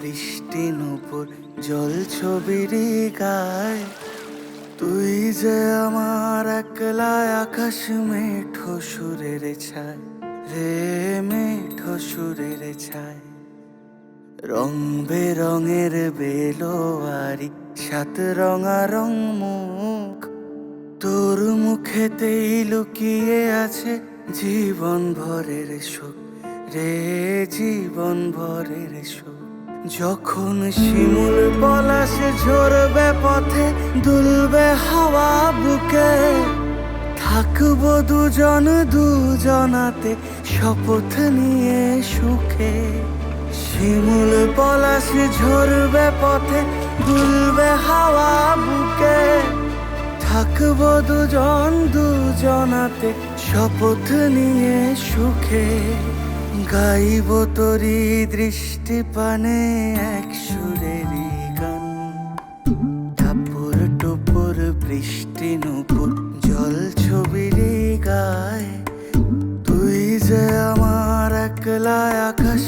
বৃষ্টি নূপুর জল ছবির গায়। তুই যে আমার একলা আকাশ মেঠো সুরের ছায় রে, মেঠো সুরের ছায়। রং বেরঙের বেলোয়ারি সাত রঙা রং মুখ, তোর মুখেতেই লুকিয়ে আছে জীবন ভরের সুখ রে, জীবন ভরের সুখ। যখন শিমুল পলাশ ঝরবে পথে, দুলবে হাওয়া বুকে, থাকবো দুজন দুজনাতে শপথ নিয়ে সুখে। শিমুল পলাশ ঝরবে পথে, দুলবে হাওয়া বুকে, থাকবো দুজন দুজনাতে শপথ নিয়ে সুখে। গাইব তোরি দৃষ্টি পানে এক সুরেরই গান। টাপুর টুপুর বৃষ্টি নূপুর জল ছবির গায়। তুই যে আমার একলা আকাশ